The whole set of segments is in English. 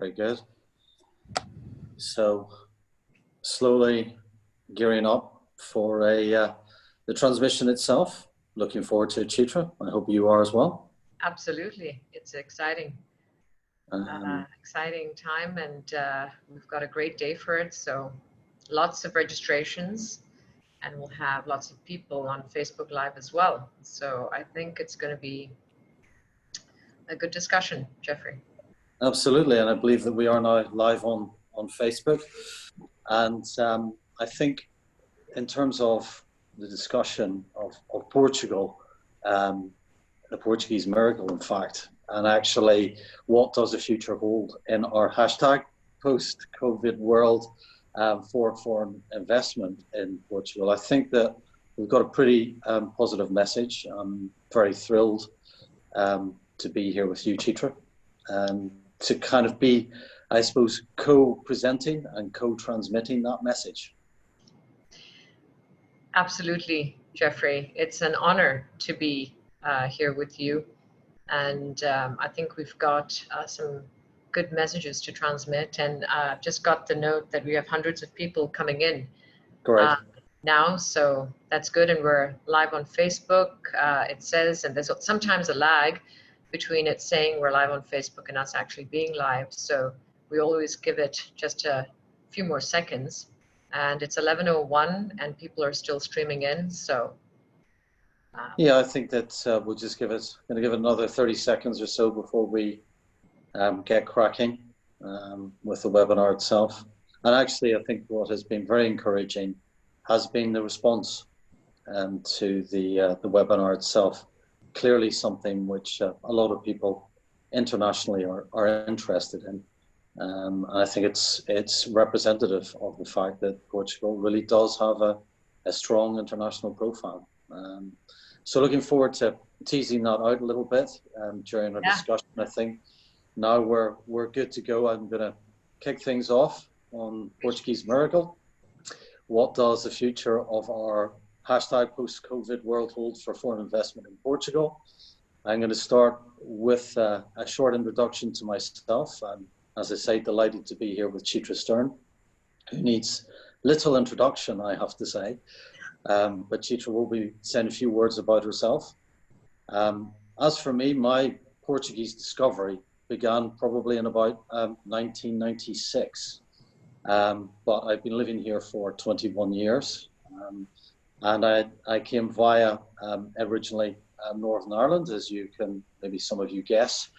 Very good. So slowly gearing up for the transmission itself. Looking forward to it, Chitra. I hope you are as well. Absolutely. It's exciting. Exciting time, and we've got a great day for it. So lots of registrations, and we'll have lots of people on Facebook Live as well. So I think it's going to be a good discussion, Geoffrey. Absolutely, and I believe that we are now live on Facebook. And I think in terms of the discussion of Portugal, the Portuguese Miracle, in fact, and actually what does the future hold in our hashtag post-COVID world for foreign investment in Portugal. I think that we've got a pretty positive message. I'm very thrilled to be here with you, Chitra, to kind of be, I suppose, co-presenting and co-transmitting that message. Absolutely, Geoffrey. It's an honor to be here with you. And I think we've got some good messages to transmit. And I've just got the note that we have hundreds of people coming in now. So that's good. And we're live on Facebook, it says, and there's sometimes a lag between it saying we're live on Facebook and us actually being live. So we always give it just a few more seconds. And it's 11:01 and people are still streaming in. So yeah, I think that we'll just going to give it another 30 seconds or so before we get cracking with the webinar itself. And actually, I think what has been very encouraging has been the response to the webinar itself. Clearly something which a lot of people internationally are interested in. And I think it's representative of the fact that Portugal really does have a strong international profile. So looking forward to teasing that out a little bit during our discussion. I think now we're good to go. I'm going to kick things off on Portuguese Miracle. What does the future of our hashtag post-COVID world hold for foreign investment in Portugal? I'm going to start with a short introduction to myself. I'm, as I say, delighted to be here with Chitra Stern, who needs little introduction, I have to say. But Chitra will be saying a few words about herself. As for me, my Portuguese discovery began probably in about 1996. But I've been living here for 21 years. And I came via originally Northern Ireland, as you can, maybe some of you guess,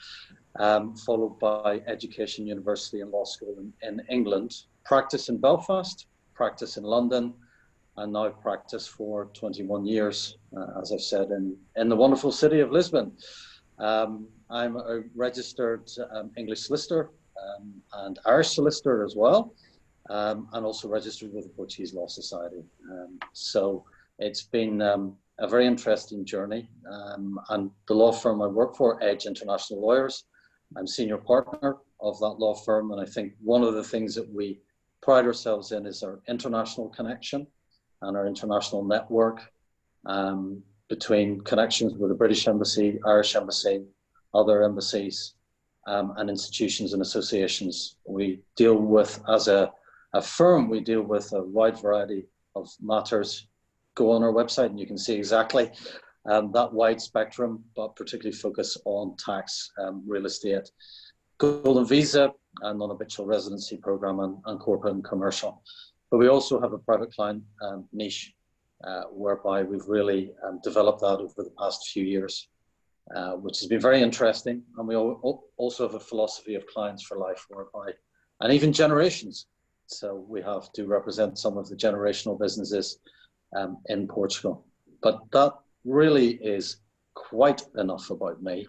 followed by education, university and law school in England, practice in Belfast, practice in London, and now practice for 21 years, as I've said, in the wonderful city of Lisbon. I'm a registered English solicitor and Irish solicitor as well, and also registered with the Portuguese Law Society. So it's been a very interesting journey. And the law firm I work for, Edge International Lawyers, I'm senior partner of that law firm. And I think one of the things that we pride ourselves in is our international connection and our international network between connections with the British Embassy, Irish Embassy, other embassies, and institutions and associations. We deal with, as a firm, we deal with a wide variety of matters. Go on our website and you can see exactly that wide spectrum, but particularly focus on tax, real estate, golden visa, and non-habitual residency program, and corporate and commercial. But we also have a private client niche, whereby we've really developed that over the past few years, which has been very interesting. And we also have a philosophy of clients for life, whereby, and even generations. So we have to represent some of the generational businesses in Portugal. But that really is quite enough about me.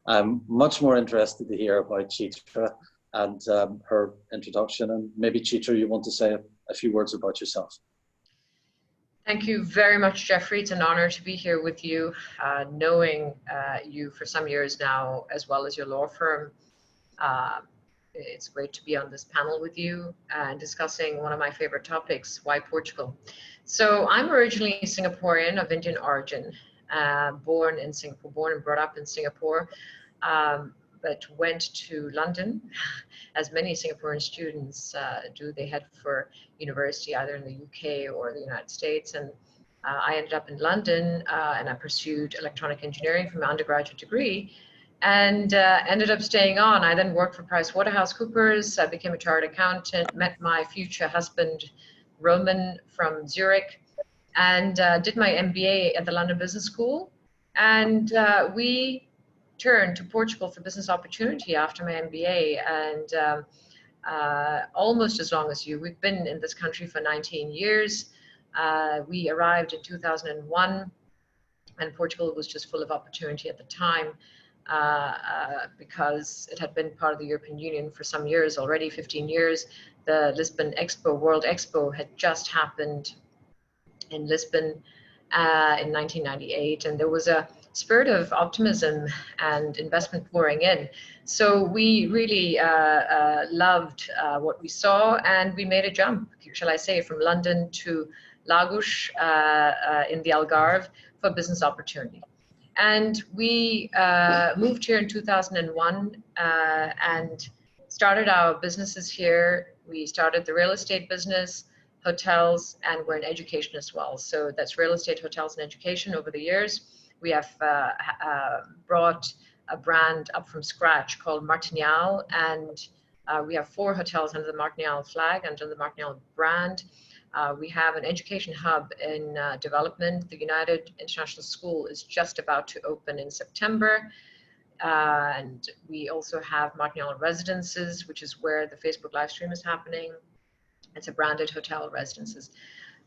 I'm much more interested to hear about Chitra and her introduction. And maybe Chitra, you want to say a few words about yourself. Thank you very much, Geoffrey. It's an honor to be here with you, knowing you for some years now, as well as your law firm. It's great to be on this panel with you and discussing one of my favorite topics, why Portugal. So I'm originally Singaporean of Indian origin, born in Singapore, born and brought up in Singapore. but went to London, as many Singaporean students do. They head for university either in the UK or the United States, and I ended up in London, and I pursued electronic engineering for my undergraduate degree, and ended up staying on. I then worked for PricewaterhouseCoopers. I became a chartered accountant, met my future husband, Roman, from Zurich, and did my MBA at the London Business School. And we turned to Portugal for business opportunity after my MBA, and almost as long as you. We've been in this country for 19 years. We arrived in 2001, and Portugal was just full of opportunity at the time, because it had been part of the European Union for some years already, 15 years. The Lisbon Expo, World Expo, had just happened in Lisbon in 1998, and there was a spirit of optimism and investment pouring in. So we really loved what we saw, and we made a jump, shall I say, from London to Lagos in the Algarve for business opportunity. And we moved here in 2001 and started our businesses here. We started the real estate business, hotels, and we're in education as well. So that's real estate, hotels, and education. Over the years, we have brought a brand up from scratch called Martinial, and we have 4 hotels under the Martinial flag, under the Martinial brand. We have an education hub in development. The United International School is just about to open in September. And we also have Martinial Residences, which is where the Facebook live stream is happening. It's a branded hotel residences.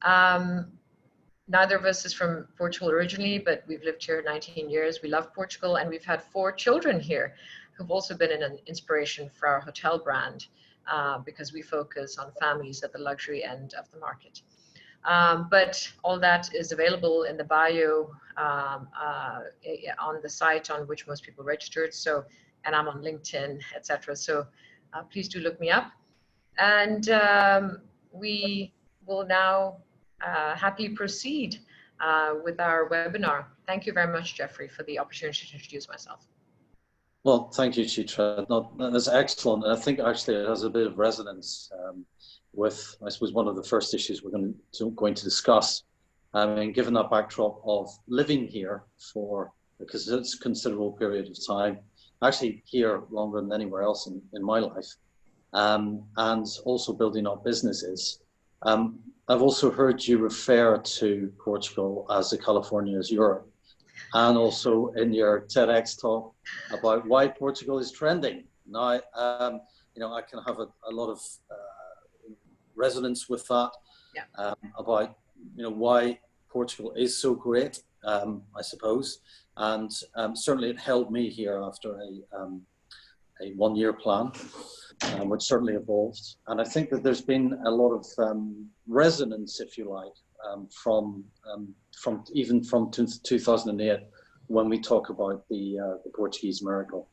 Neither of us is from Portugal originally, but we've lived here 19 years. We love Portugal, and we've had 4 children here who've also been an inspiration for our hotel brand, because we focus on families at the luxury end of the market. But all that is available in the bio on the site on which most people registered. So, and I'm on LinkedIn, etc. So please do look me up. And we will now happily proceed with our webinar. Thank you very much, Geoffrey, for the opportunity to introduce myself. Well, thank you, Chitra. That's excellent. And I think actually it has a bit of resonance with, I suppose, one of the first issues we're going to discuss. I mean, given that backdrop of living here for, because it's a considerable period of time, actually here longer than anywhere else in my life, and also building up businesses. I've also heard you refer to Portugal as the California is Europe, and also in your TEDx talk about why Portugal is trending. Now, you know, I can have a lot of resonance with that, yeah. About, you know, why Portugal is so great, I suppose, and certainly it held me here after a one-year plan, which certainly evolved. And I think that there's been a lot of resonance, if you like, from 2008 when we talk about the Portuguese Miracle,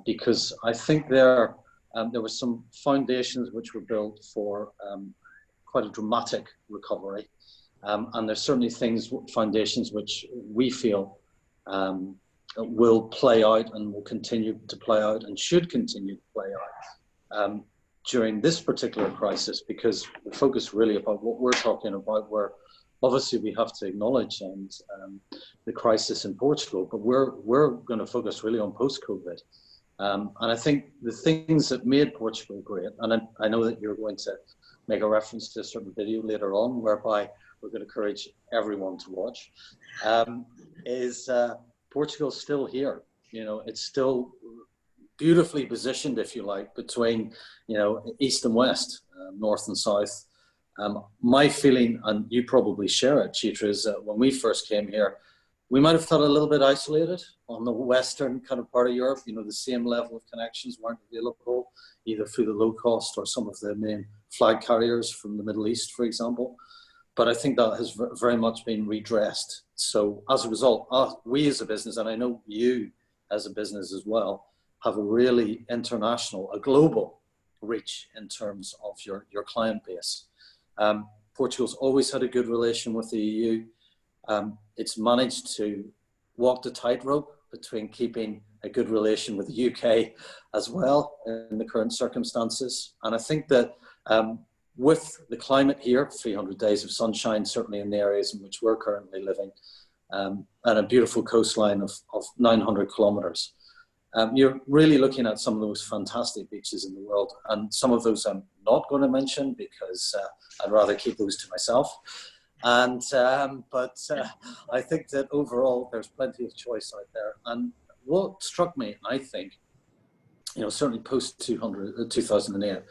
because I think there were some foundations which were built for quite a dramatic recovery, and there's certainly foundations which we feel will play out and will continue to play out and should continue to play out during this particular crisis, because the focus really about what we're talking about, where obviously we have to acknowledge the crisis in Portugal, but we're going to focus really on post-COVID. And I think the things that made Portugal great, and I know that you're going to make a reference to a certain video later on, whereby we're going to encourage everyone to watch, is Portugal's still here. You know, it's still beautifully positioned, if you like, between, you know, east and west, north and south. My feeling, and you probably share it, Chitra, is that when we first came here, we might have felt a little bit isolated on the western kind of part of Europe. You know, the same level of connections weren't available, either through the low cost or some of the main flag carriers from the Middle East, for example. But I think that has very much been redressed. So as a result, we as a business, and I know you as a business as well, have a really international, a global reach in terms of your client base. Portugal's always had a good relation with the EU. It's managed to walk the tightrope between keeping a good relation with the UK as well in the current circumstances. And I think that with the climate here, 300 days of sunshine, certainly in the areas in which we're currently living, and a beautiful coastline of 900 kilometers, you're really looking at some of the most fantastic beaches in the world. And some of those I'm not going to mention because I'd rather keep those to myself. And but I think that overall there's plenty of choice out there. And what struck me, I think, certainly post 2008,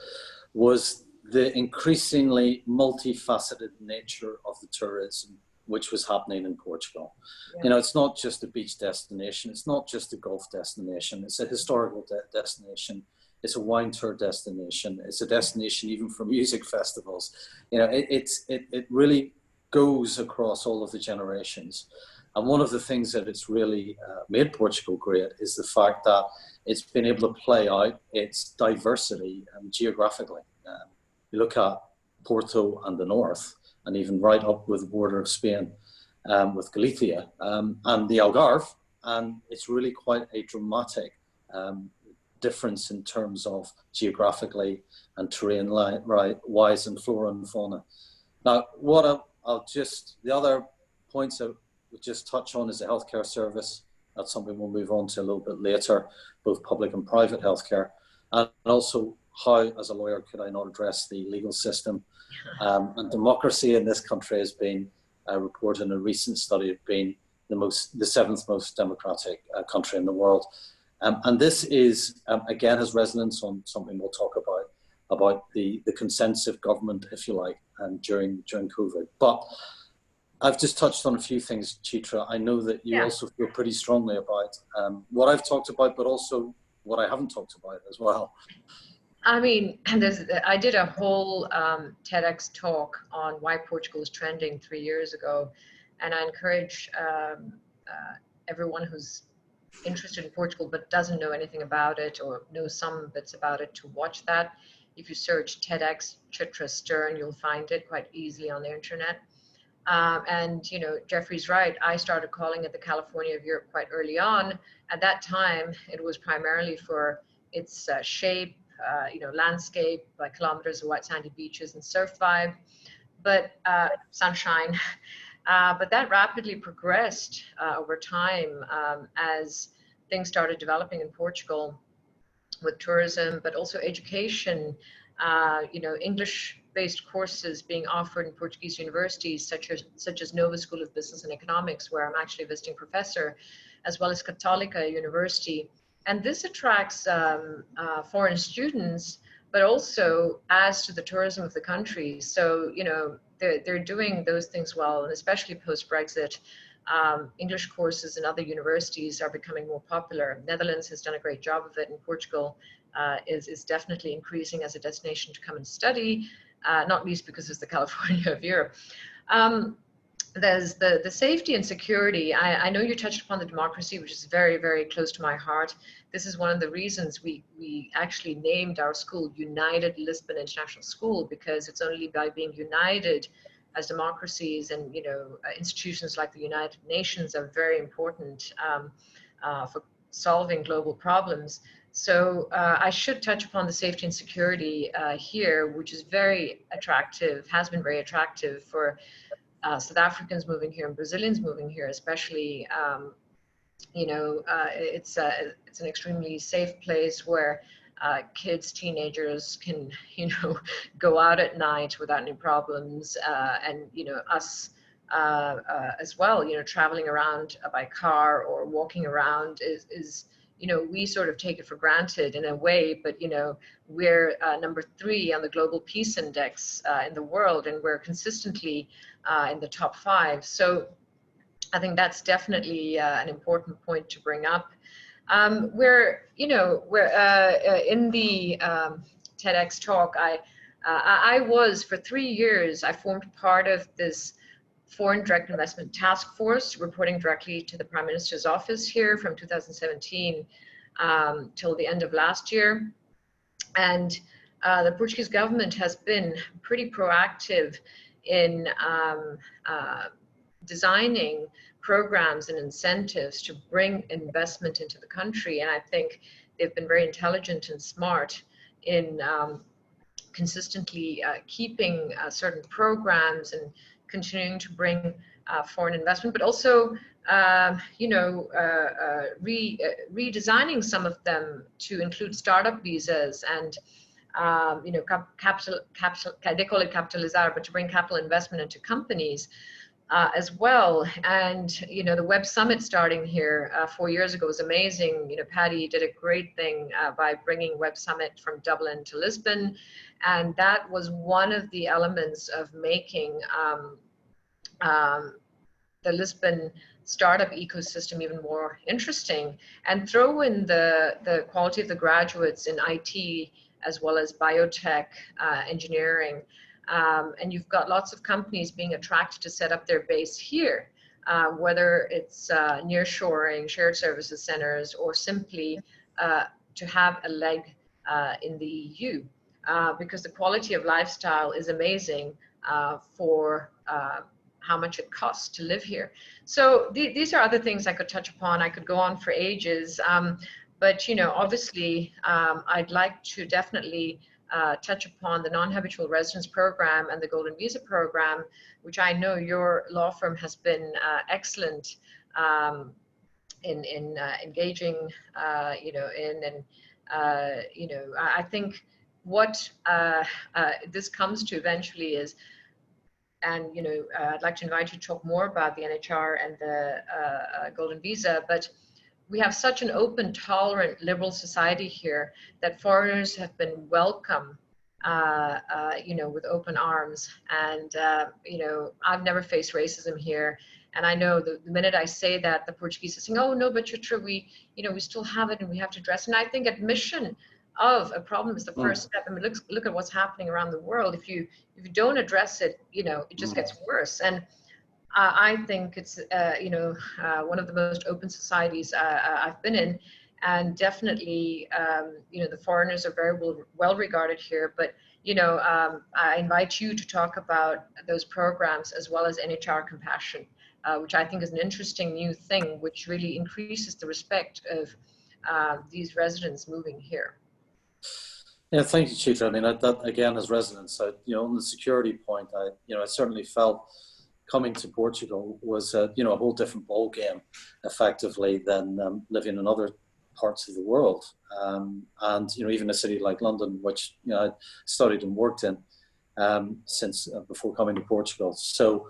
was the increasingly multifaceted nature of the tourism which was happening in Portugal. Yeah. It's not just a beach destination. It's not just a golf destination. It's a historical destination. It's a wine tour destination. It's a destination even for music festivals. It really goes across all of the generations. And one of the things that it's really made Portugal great is the fact that it's been able to play out its diversity geographically. You look at Porto and the north, and even right up with the border of Spain with Galicia and the Algarve, and it's really quite a dramatic difference in terms of geographically and terrain wise and flora and fauna. Now, the other points I would just touch on is the healthcare service. That's something we'll move on to a little bit later, both public and private healthcare, and also how, as a lawyer, could I not address the legal system. And democracy in this country has been reported in a recent study of being the seventh most democratic country in the world. And this is, again, has resonance on something we'll talk about the consents of government, if you like, during COVID. But I've just touched on a few things, Chitra. I know that you also feel pretty strongly about what I've talked about, but also what I haven't talked about as well. I mean, I did a whole TEDx talk on why Portugal is trending 3 years ago, and I encourage everyone who's interested in Portugal but doesn't know anything about it or knows some bits about it to watch that. If you search TEDx Chitra Stern, you'll find it quite easily on the internet. And Geoffrey's right. I started calling it the California of Europe quite early on. At that time, it was primarily for its shape, landscape, like kilometers of white sandy beaches and surf vibe, but sunshine. But that rapidly progressed over time as things started developing in Portugal with tourism, but also education. English-based courses being offered in Portuguese universities, such as Nova School of Business and Economics, where I'm actually a visiting professor, as well as Católica University. And this attracts foreign students, but also adds to the tourism of the country. So, they're doing those things well, and especially post-Brexit, English courses in other universities are becoming more popular. Netherlands has done a great job of it, and Portugal is definitely increasing as a destination to come and study, not least because it's the California of Europe. There's the safety and security. I know you touched upon the democracy, which is very, very close to my heart. This is one of the reasons we actually named our school United Lisbon International School, because it's only by being united as democracies, and institutions like the United Nations are very important for solving global problems. So I should touch upon the safety and security here, which is very attractive, has been very attractive for South Africans moving here and Brazilians moving here, especially. It's an extremely safe place where kids, teenagers can, go out at night without any problems, and us as well. Traveling around by car or walking around is we sort of take it for granted in a way, but we're number 3 on the Global Peace Index in the world, and we're consistently in the top 5. So I think that's definitely an important point to bring up. We're in the TEDx talk, I was, for 3 years, I formed part of this Foreign Direct Investment Task Force, reporting directly to the Prime Minister's office here from 2017 till the end of last year. And the Portuguese government has been pretty proactive in designing programs and incentives to bring investment into the country. And I think they've been very intelligent and smart in consistently keeping certain programs and continuing to bring foreign investment, but also redesigning some of them to include startup visas and capital, they call it capitalizar, but to bring capital investment into companies as well. And the Web Summit starting here 4 years ago was amazing. Patty did a great thing by bringing Web Summit from Dublin to Lisbon, and that was one of the elements of making the Lisbon startup ecosystem even more interesting, and throw in the quality of the graduates in IT as well as biotech, engineering. And you've got lots of companies being attracted to set up their base here, whether it's nearshoring, shared services centers, or simply to have a leg in the EU, because the quality of lifestyle is amazing for how much it costs to live here. So these are other things I could touch upon. I could go on for ages. But obviously, I'd like to definitely touch upon the non-habitual residence program and the golden visa program, which I know your law firm has been excellent in engaging, I think what this comes to eventually is, and I'd like to invite you to talk more about the NHR and the golden visa, but we have such an open, tolerant, liberal society here that foreigners have been welcome, with open arms. And, I've never faced racism here. And I know the minute I say that, the Portuguese are saying, oh, no, but Chitra, we still have it and we have to address it. And I think admission of a problem is the first step. I mean, look at what's happening around the world. If you don't address it, it just gets worse. And I think it's one of the most open societies I've been in, and definitely the foreigners are very well regarded here. But I invite you to talk about those programs as well as NHR Compassion, which I think is an interesting new thing, which really increases the respect of these residents moving here. Yeah, thank you, Chitra. I mean, that again, as residents, on the security point, I certainly felt coming to Portugal was a whole different ball game, effectively, than living in other parts of the world. And even a city like London, which I studied and worked in since before coming to Portugal. So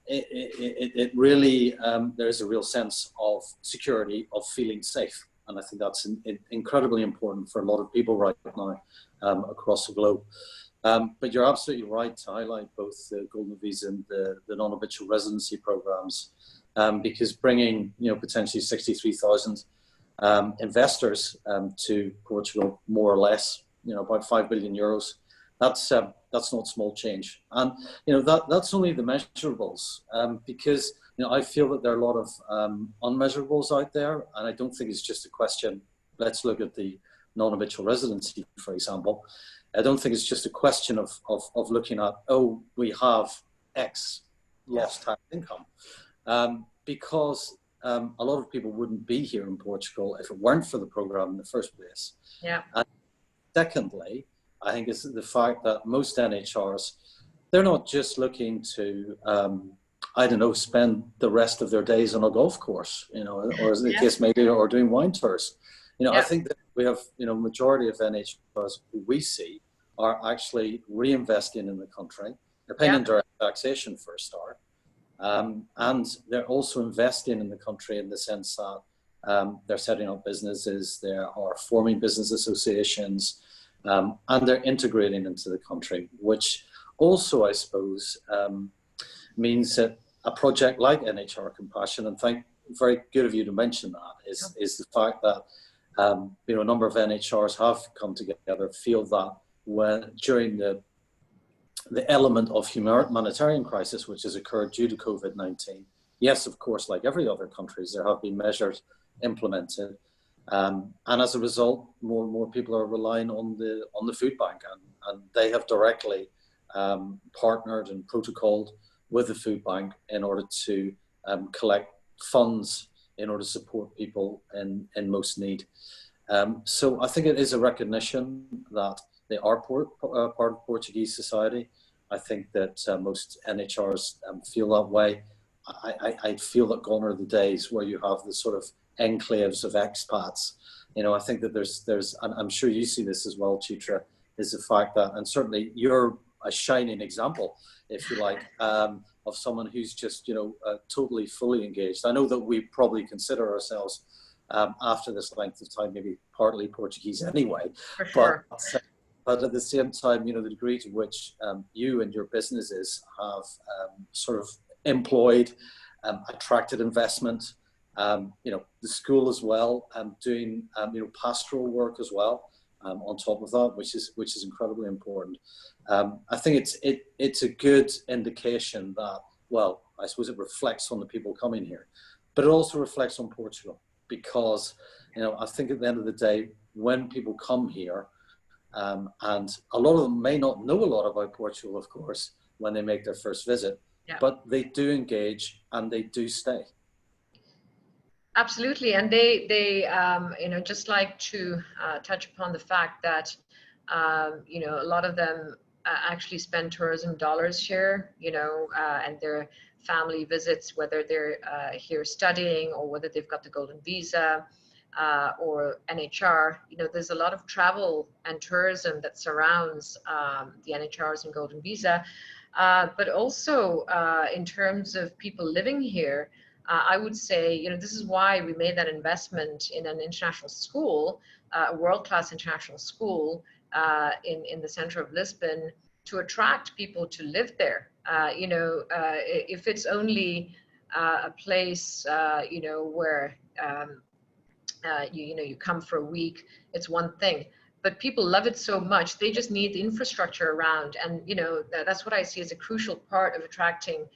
it really there is a real sense of security, of feeling safe, and I think that's incredibly important for a lot of people right now across the globe. But you're absolutely right to highlight both the golden visa and the non-habitual residency programs, because bringing potentially 63,000 investors to Portugal, more or less, about 5 billion euros. That's not small change, and that's only the measurables, because I feel that there are a lot of unmeasurables out there, and I don't think it's just a question. Let's look at the non-habitual residency, for example. I don't think it's just a question of looking at, oh, we have X lost tax income, because a lot of people wouldn't be here in Portugal if it weren't for the program in the first place. Yeah. And secondly, I think it's the fact that most NHRs, they're not just looking to, spend the rest of their days on a golf course, or as the case may be, or doing wine tours. I think that we have, majority of NHRs who we see are actually reinvesting in the country. They're paying indirect taxation for a start. And they're also investing in the country in the sense that they're setting up businesses, they are forming business associations, and they're integrating into the country, which also, I suppose, means that a project like NHR Compassion, and very good of you to mention that, is the fact that a number of NHRs have come together, feel that during the element of humanitarian crisis which has occurred due to COVID-19, yes, of course, like every other country, there have been measures implemented, and as a result, more and more people are relying on the food bank, and they have directly partnered and protocoled with the food bank in order to collect funds in order to support people in most need. So I think it is a recognition that they are part of Portuguese society. I think that most NHRs feel that way. I feel that gone are the days where you have the sort of enclaves of expats. You know, I think that there's, and I'm sure you see this as well, Chitra, is the fact that, and certainly you're a shining example, if you like, of someone who's just, you know, totally fully engaged. I know that we probably consider ourselves after this length of time, maybe partly Portuguese anyway. For sure. But at the same time, you know, the degree to which you and your businesses have sort of employed, attracted investment, you know, the school as well, doing, you know, pastoral work as well on top of that, which is incredibly important. I think it's a good indication that, well, I suppose it reflects on the people coming here, but it also reflects on Portugal, because, you know, I think at the end of the day, when people come here, and a lot of them may not know a lot about Portugal, of course, when they make their first visit, but they do engage and they do stay. Absolutely, and they you know, just like to touch upon the fact that you know, a lot of them actually spend tourism dollars here, you know, and their family visits, whether they're here studying or whether they've got the golden visa or NHR. You know, there's a lot of travel and tourism that surrounds the NHRs and golden visa, but also in terms of people living here. I would say, you know, this is why we made that investment in an international school, a world-class international school in the center of Lisbon, to attract people to live there. You know, if it's only a place, you know, where you know, you come for a week, it's one thing. But people love it so much, they just need the infrastructure around. And, you know, that's what I see as a crucial part of attracting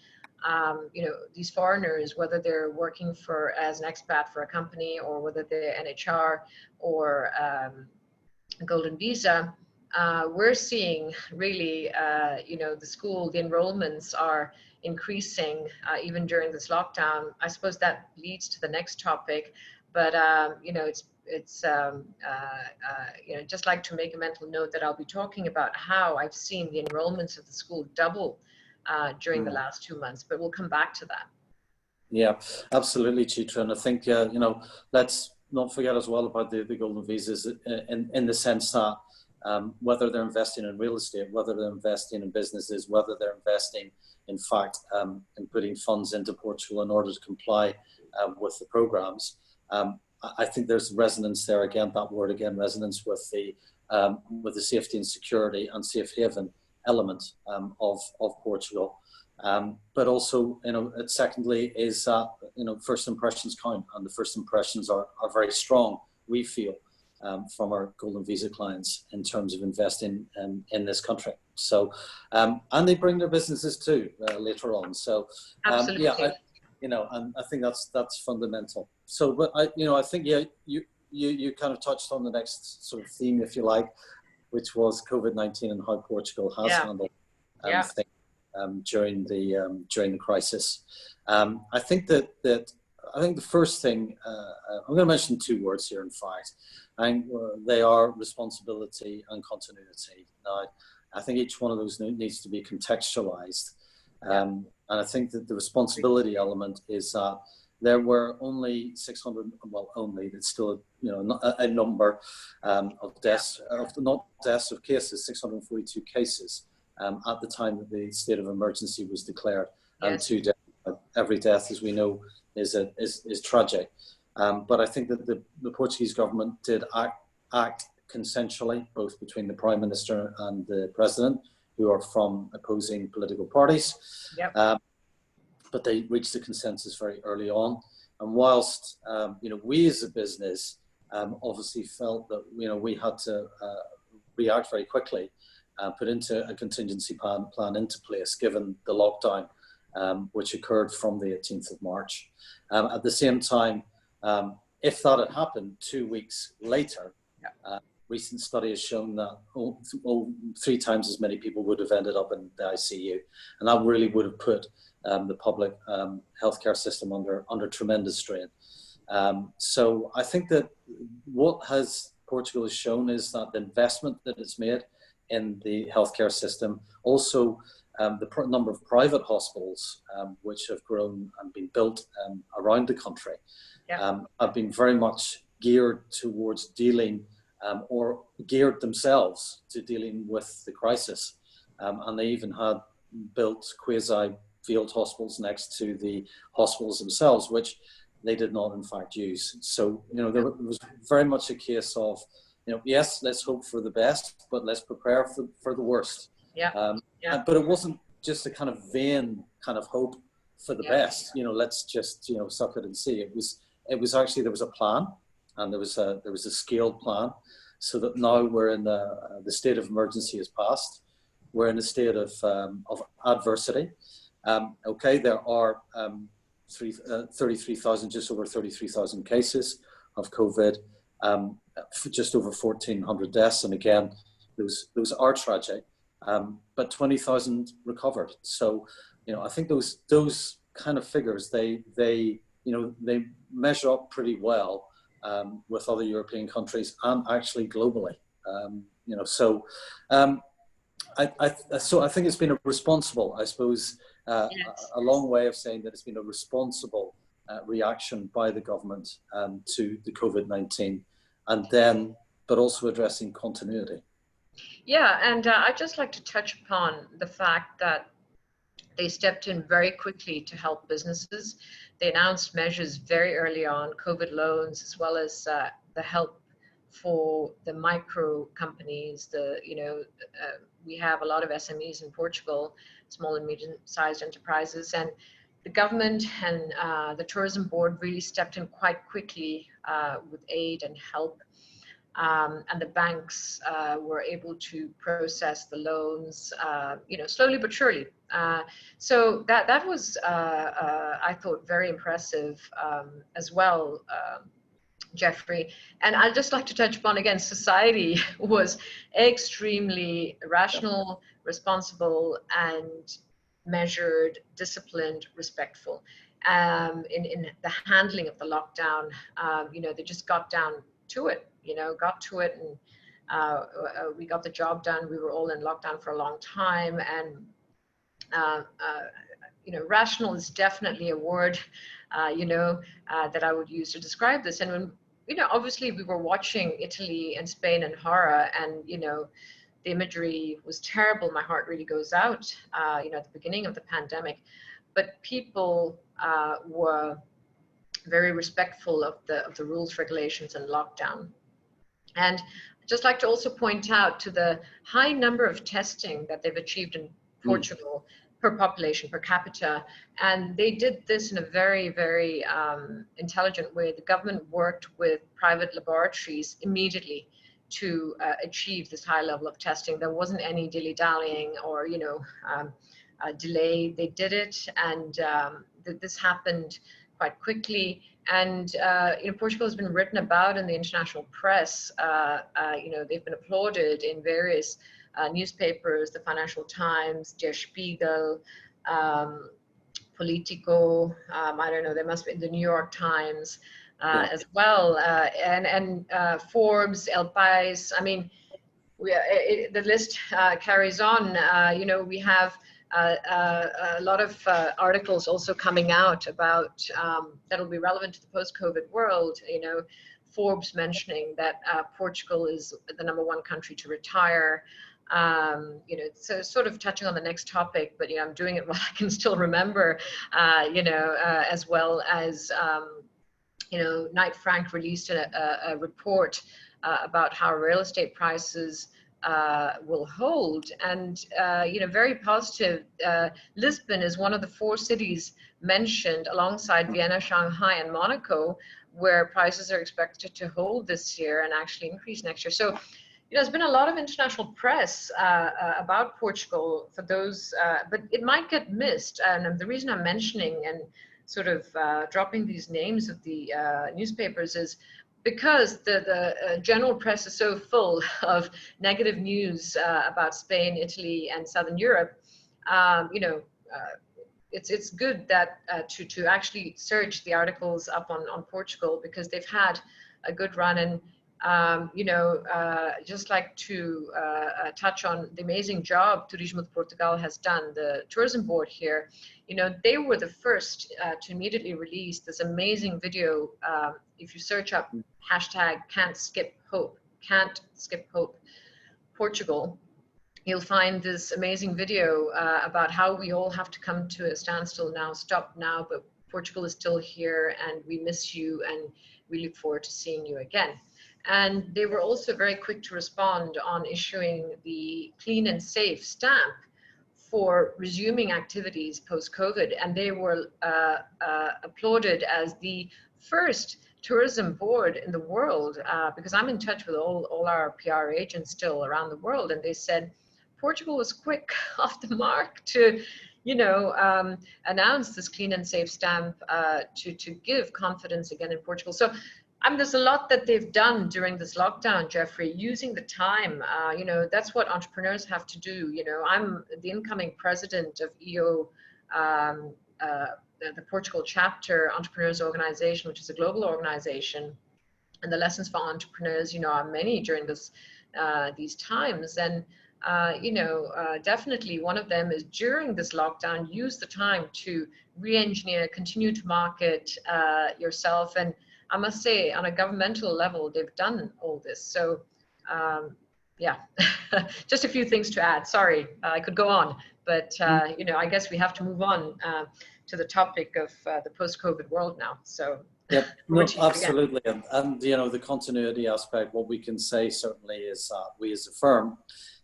you know, these foreigners, whether they're working for as an expat for a company or whether they're NHR or golden visa. We're seeing really, you know, the school, the enrollments are increasing even during this lockdown. I suppose that leads to the next topic, but you know, it's you know, just like to make a mental note that I'll be talking about how I've seen the enrollments of the school double during the last 2 months, but we'll come back to that. Yeah, absolutely, Chitra. And I think, you know, let's not forget as well about the golden visas in the sense that whether they're investing in real estate, whether they're investing in businesses, whether they're investing, in fact, in putting funds into Portugal in order to comply with the programs, I think there's resonance there again, that word again, resonance with the safety and security and safe haven element of Portugal. But also, you know, secondly is that, you know, first impressions count, and the first impressions are very strong, we feel, from our golden visa clients in terms of investing in this country. So, and they bring their businesses too later on. So, absolutely. Yeah, you know, and I think that's fundamental. So, but I think, yeah, you kind of touched on the next sort of theme, if you like, which was COVID-19 and how Portugal has handled things during the crisis. I think that the first thing I'm going to mention two words here. In fact, they are responsibility and continuity. Now, I think each one of those needs to be contextualized, and I think that the responsibility element is that there were only 600. Well, only it's still a number of deaths, not deaths of cases, 642 cases at the time that the state of emergency was declared, and 2 deaths. Every death, as we know, is tragic. But I think that the Portuguese government did act consensually, both between the Prime Minister and the President, who are from opposing political parties. But they reached a consensus very early on. And whilst we as a business obviously felt that we had to react very quickly, put into a contingency plan into place given the lockdown, which occurred from the 18th of March. At the same time, if that had happened 2 weeks later, recent study has shown that 3 times as many people would have ended up in the ICU, and that really would have put the public healthcare system under tremendous strain. So I think that what Portugal has shown is that the investment that it's made in the healthcare system, also the number of private hospitals which have grown and been built around the country, have been very much geared towards dealing or geared themselves to dealing with the crisis. And they even had built quasi-field hospitals next to the hospitals themselves, which they did not in fact use. So, there was very much a case of, yes, let's hope for the best, but let's prepare for the worst. But it wasn't just a kind of vain kind of hope for the best, let's just, suck it and see. It was actually, there was a plan, and there was a scaled plan, so that now we're in the state of emergency has passed. We're in a state of adversity. There are 33,000, just over 33,000 cases of COVID, just over 1,400 deaths, and again, those are tragic. But 20,000 recovered. So, I think those kind of figures, they measure up pretty well with other European countries and actually globally. So I think it's been a responsible, I suppose, a long way of saying that it's been a responsible reaction by the government to the COVID-19, but also addressing continuity. Yeah, and I'd just like to touch upon the fact that they stepped in very quickly to help businesses. They announced measures very early on, COVID loans, as well as the help for the micro companies. We have a lot of SMEs in Portugal, small and medium-sized enterprises, and the government and the tourism board really stepped in quite quickly with aid and help. And the banks were able to process the loans, slowly but surely. So that was, I thought, very impressive as well, Geoffrey. And I'd just like to touch upon again, society was extremely rational, responsible, and measured, disciplined, respectful in the handling of the lockdown. They just got down to it. And we got the job done. We were all in lockdown for a long time, and rational is definitely a word, that I would use to describe this. And when, obviously we were watching Italy and Spain and horror, and the imagery was terrible. My heart really goes out, at the beginning of the pandemic, but people were very respectful of the rules, regulations, and lockdown. And I'd just like to also point out to the high number of testing that they've achieved in Portugal per population, per capita. And they did this in a very, very intelligent way. The government worked with private laboratories immediately to achieve this high level of testing. There wasn't any dilly-dallying or, delay. They did it, and this happened quite quickly. And Portugal has been written about in the international press. They've been applauded in various newspapers, the Financial Times, Der Spiegel, Politico. I don't know. They must be in the New York Times as well, and Forbes, El País. I mean, the list carries on. We have a lot of articles also coming out about that'll be relevant to the post-COVID world. Forbes mentioning that Portugal is the #1 country to retire. So sort of touching on the next topic, but I'm doing it while I can still remember. As well as Knight Frank released a report about how real estate prices will hold, and very positive. Lisbon is one of the 4 cities mentioned alongside Vienna, Shanghai, and Monaco, where prices are expected to hold this year and actually increase next year. So there's been a lot of international press about Portugal for those, but it might get missed. And the reason I'm mentioning and sort of dropping these names of the newspapers is because the general press is so full of negative news about Spain, Italy, and Southern Europe, you know, it's good that to actually search the articles up on Portugal, because they've had a good run. And you know, just like to touch on the amazing job Turismo de Portugal has done, the tourism board here. You know, they were the first to immediately release this amazing video. If you search up hashtag can't skip hope Portugal, you'll find this amazing video about how we all have to come to a standstill now, stop now, but Portugal is still here and we miss you and we look forward to seeing you again. And they were also very quick to respond on issuing the clean and safe stamp for resuming activities post-COVID. And they were applauded as the first tourism board in the world, because I'm in touch with all our PR agents still around the world, and they said Portugal was quick off the mark to, you know, announce this clean and safe stamp to give confidence again in Portugal. So there's a lot that they've done during this lockdown, Geoffrey, using the time. You know, that's what entrepreneurs have to do. You know, I'm the incoming president of EO, the Portugal Chapter Entrepreneurs Organization, which is a global organization. And the lessons for entrepreneurs, you know, are many during these times. And you know, definitely one of them is during this lockdown, use the time to re-engineer, continue to market yourself. And I must say, on a governmental level, they've done all this. So yeah, just a few things to add. Sorry, I could go on, but you know, I guess we have to move on to the topic of the post-COVID world now. So yep, no, absolutely. And you know, the continuity aspect, what we can say certainly is that we as a firm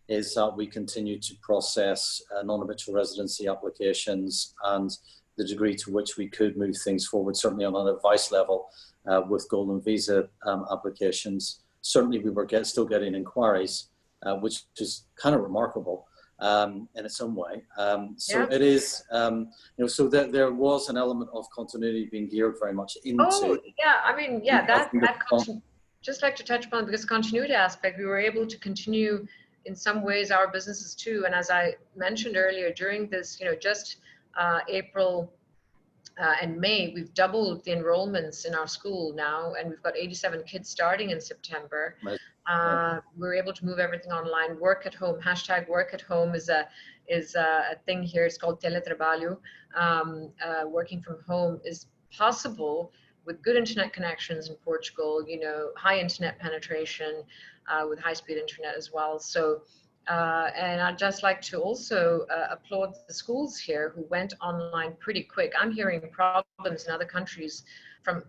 is that we continue to process non-habitual residency applications, and the degree to which we could move things forward, certainly on an advice level with golden visa applications. Certainly we were still getting inquiries, which is kind of remarkable in its own way. So yeah. It is, you know, so there was an element of continuity being geared very much into. Oh, yeah, I mean, yeah, just like to touch upon, because continuity aspect, we were able to continue in some ways our businesses too. And as I mentioned earlier, during this, you know, just April and May, we've doubled the enrollments in our school now, and we've got 87 kids starting in September. Right. We're able to move everything online. Work at home, hashtag work at home is a thing here. It's called teletrabalho. Working from home is possible with good internet connections in Portugal, you know, high internet penetration with high-speed internet as well. So, and I'd just like to also applaud the schools here who went online pretty quick. I'm hearing problems in other countries from,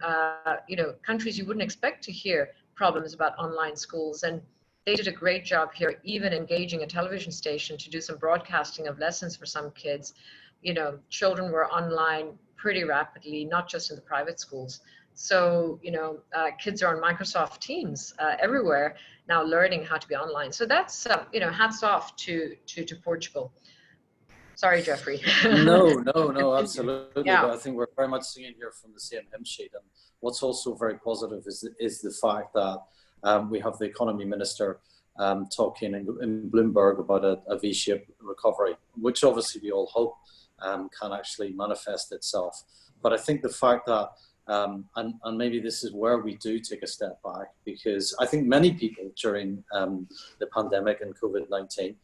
you know, countries you wouldn't expect to hear problems about online schools. And they did a great job here, even engaging a television station to do some broadcasting of lessons for some kids. You know, children were online pretty rapidly, not just in the private schools. So, you know, kids are on Microsoft Teams everywhere now, learning how to be online. So that's, you know, hats off to Portugal. Sorry, Geoffrey. No, absolutely. Yeah. But I think we're very much singing here from the same hymn sheet. And what's also very positive is the fact that we have the economy minister talking in Bloomberg about a V-shaped recovery, which obviously we all hope can actually manifest itself. But I think the fact that, and maybe this is where we do take a step back, because I think many people during the pandemic and COVID-19,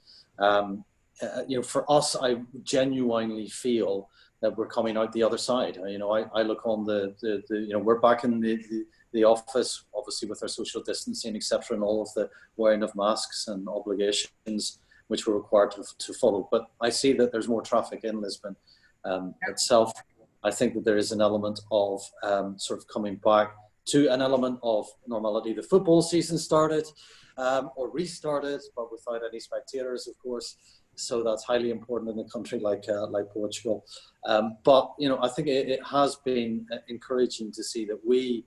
you know, for us, I genuinely feel that we're coming out the other side. You know, I look on you know, we're back in the office, obviously with our social distancing, etc., and all of the wearing of masks and obligations which we're required to follow. But I see that there's more traffic in Lisbon itself. I think that there is an element of sort of coming back to an element of normality. The football season started or restarted, but without any spectators, of course. So that's highly important in a country like Portugal. But you know, I think it has been encouraging to see that we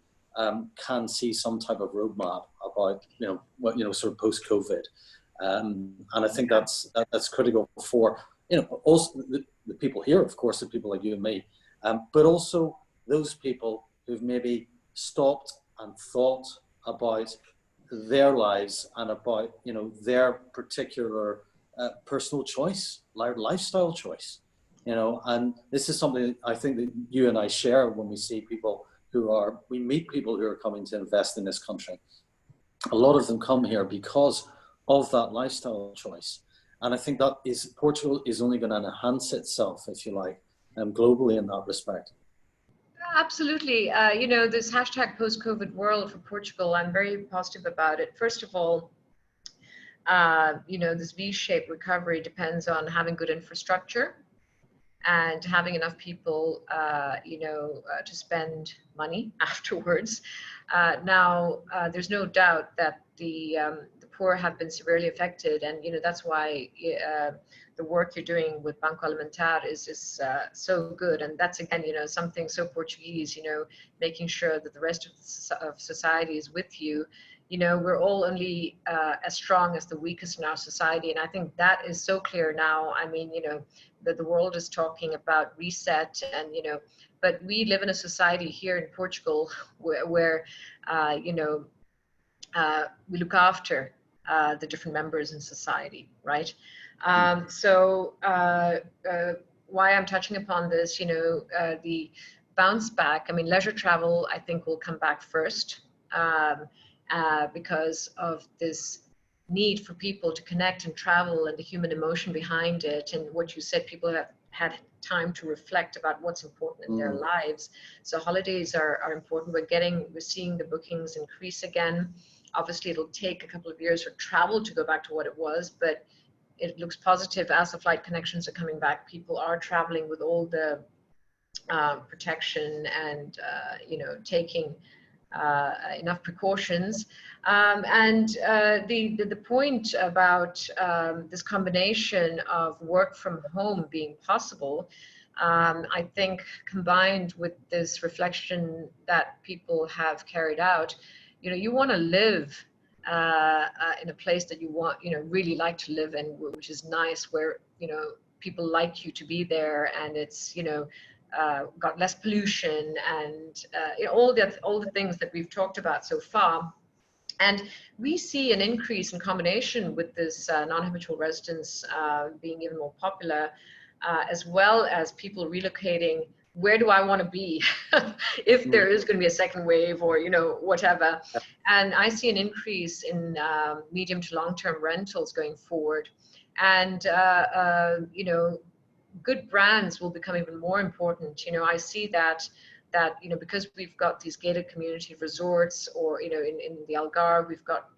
can see some type of roadmap about sort of post-COVID, and I think that's critical for also the people here, of course, the people like you and me, but also those people who've maybe stopped and thought about their lives and about, you know, their particular personal choice, lifestyle choice, you know. And this is something I think that you and I share when we see people we meet people who are coming to invest in this country. A lot of them come here because of that lifestyle choice. And I think that Portugal is only going to enhance itself, if you like, globally in that respect. Absolutely. You know, this hashtag post-COVID world for Portugal, I'm very positive about it. First of all, you know, this V-shaped recovery depends on having good infrastructure and having enough people, you know, to spend money afterwards. Now, there's no doubt that the poor have been severely affected, and you know that's why the work you're doing with Banco Alimentar is so good, and that's again, you know, something so Portuguese, you know, making sure that the rest of society is with you. You know, we're all only as strong as the weakest in our society, and I think that is so clear now. I mean, you know, that the world is talking about reset, and you know, but we live in a society here in Portugal where you know, we look after the different members in society, right? So why I'm touching upon this, you know, the bounce back, I mean, leisure travel, I think will come back first because of this need for people to connect and travel and the human emotion behind it. And what you said, people have had time to reflect about what's important in their lives. So holidays are important. We're seeing the bookings increase again. Obviously, it'll take a couple of years for travel to go back to what it was, but it looks positive as the flight connections are coming back. People are traveling with all the protection and, you know, taking enough precautions. And the point about this combination of work from home being possible, I think combined with this reflection that people have carried out, you know, you want to live in a place that you want, you know, really like to live in, which is nice, where, you know, people like you to be there, and it's, you know, got less pollution and you know, all the things that we've talked about so far. And we see an increase in combination with this non-habitual residence being even more popular, as well as people relocating. Where do I want to be if there is going to be a second wave, or you know, whatever? And I see an increase in medium to long-term rentals going forward, and you know, good brands will become even more important. You know, I see that you know, because we've got these gated community resorts, or you know, in the Algarve we've got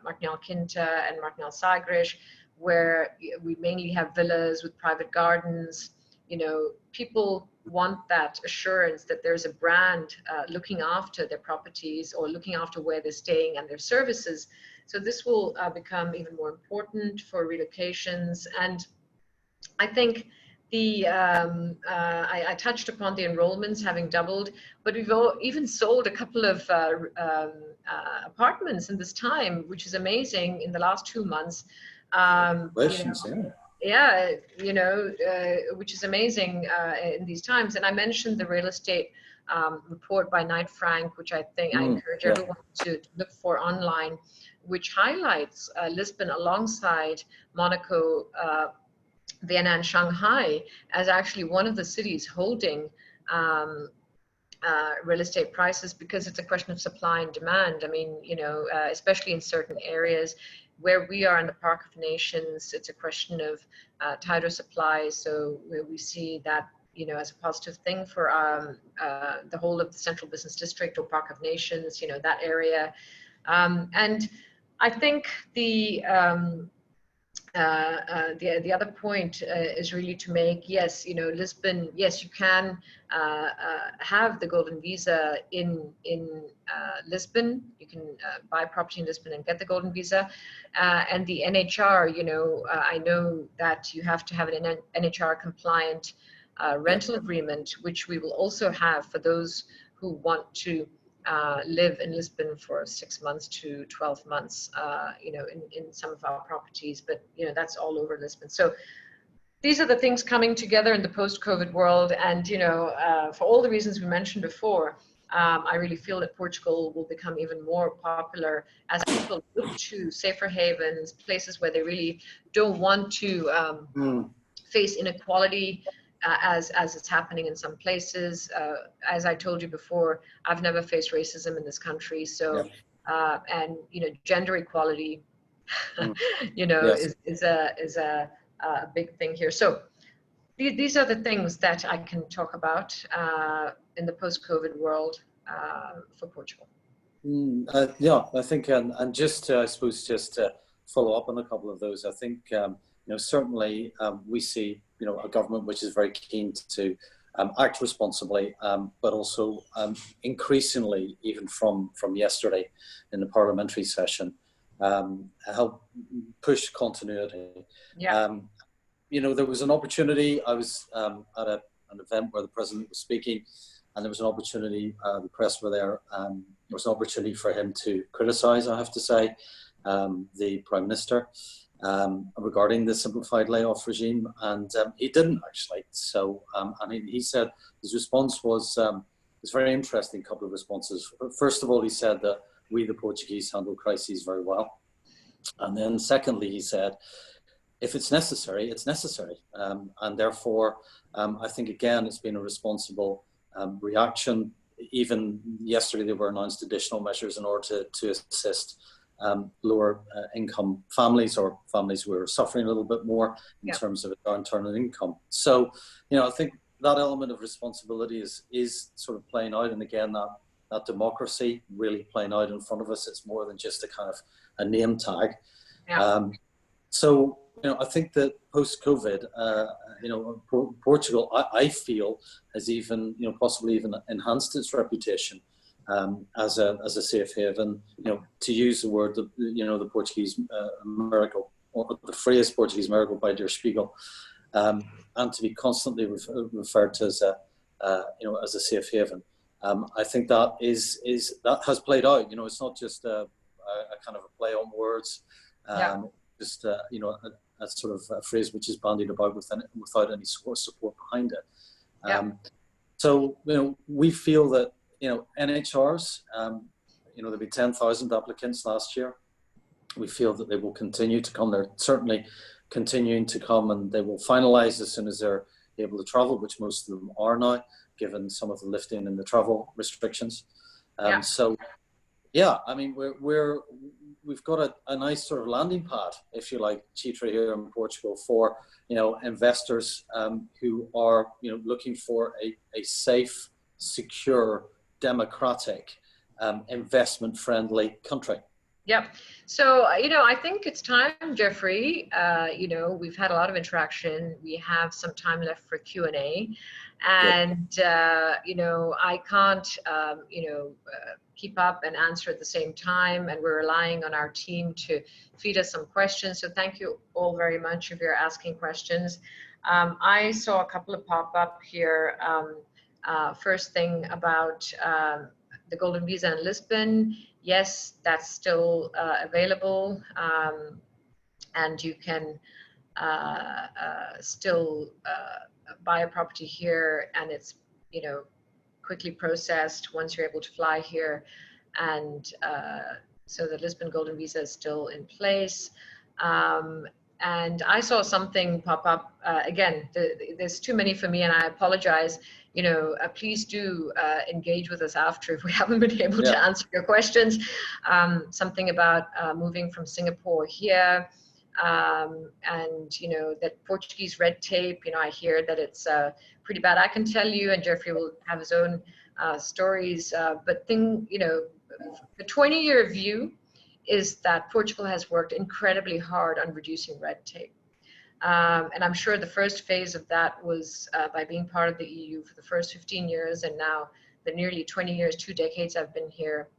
Martinal Quinta and Martinal Sagres, where we mainly have villas with private gardens. You know, people want that assurance that there's a brand looking after their properties, or looking after where they're staying and their services. So this will become even more important for relocations. And I think I touched upon the enrollments having doubled, but we've even sold a couple of apartments in this time, which is amazing, in the last 2 months. Yeah, you know, which is amazing in these times. And I mentioned the real estate report by Knight Frank, which I think I encourage everyone to look for online, which highlights Lisbon alongside Monaco, Vienna and Shanghai as actually one of the cities holding real estate prices, because it's a question of supply and demand. I mean, you know, especially in certain areas where we are in the Park of Nations, it's a question of tighter supply. So we see that, you know, as a positive thing for the whole of the Central Business District or Park of Nations, you know, that area. And I think the other point is really to make, yes, you know, Lisbon, yes, you can have the golden visa in Lisbon. You can buy property in Lisbon and get the golden visa. And the NHR, you know, I know that you have to have an NHR compliant rental agreement, which we will also have for those who want to live in Lisbon for 6 months to 12 months, you know, in some of our properties, but, you know, that's all over Lisbon. So these are the things coming together in the post-COVID world. And, you know, for all the reasons we mentioned before, I really feel that Portugal will become even more popular as people look to safer havens, places where they really don't want to face inequality as it's happening in some places. As I told you before, I've never faced racism in this country. So, and gender equality, Yes. is a big thing here. So these are the things that I can talk about in the post-COVID world for Portugal. Yeah, I think, and just I suppose just to follow up on a couple of those, I think certainly we see a government which is very keen to act responsibly, but also increasingly, even from yesterday in the parliamentary session, help push continuity. Yeah. There was an opportunity. I was at an event where the president was speaking, and there was an opportunity. The press were there. There was an opportunity for him to criticise, I have to say, the prime minister regarding the simplified layoff regime, and he didn't actually. So, and he said his response was very interesting. Couple of responses. First of all, he said that we, the Portuguese, handle crises very well, and then secondly, he said, if it's necessary, it's necessary. And therefore, I think, again, it's been a responsible reaction. Even yesterday, there were announced additional measures in order to assist lower income families, or families who are suffering a little bit more in terms of a downturn in income. So, I think that element of responsibility is sort of playing out. And again, that democracy really playing out in front of us. It's more than just a kind of a name tag. So, I think that post-COVID, Portugal, I feel, has even, possibly even enhanced its reputation as a safe haven. To use the word, the Portuguese miracle, or the phrase "Portuguese miracle" by Der Spiegel, and to be constantly referred to as a safe haven. I think that that has played out. It's not just a kind of a play on words. Just a sort of a phrase which is bandied about without any support behind it. So we feel that NHRs, there'll be 10,000 applicants last year. We feel that they will continue to come. They're certainly continuing to come, and they will finalise as soon as they're able to travel, which most of them are now, given some of the lifting in the travel restrictions. So, I mean, we've got a nice sort of landing pad, if you like, Chitra, here in Portugal for, investors who are, looking for a safe, secure, democratic, investment-friendly country. Yep. So, I think it's time, Geoffrey. We've had a lot of interaction. We have some time left for Q&A. And, I can't, keep up and answer at the same time. And we're relying on our team to feed us some questions. So thank you all very much if you're asking questions. I saw a couple of pop up here. First thing about the Golden Visa in Lisbon. Yes, that's still available. And you can still buy a property here, and it's, quickly processed once you're able to fly here. And so the Lisbon Golden Visa is still in place. And I saw something pop up, again, there's too many for me, and I apologize. Please do engage with us after if we haven't been able to answer your questions. Something about moving from Singapore here, and that Portuguese red tape, I hear that it's pretty bad. I can tell you, and Geoffrey will have his own stories, but the 20-year view is that Portugal has worked incredibly hard on reducing red tape. And I'm sure the first phase of that was by being part of the EU for the first 15 years, and now the nearly 20 years, 2 decades I've been here,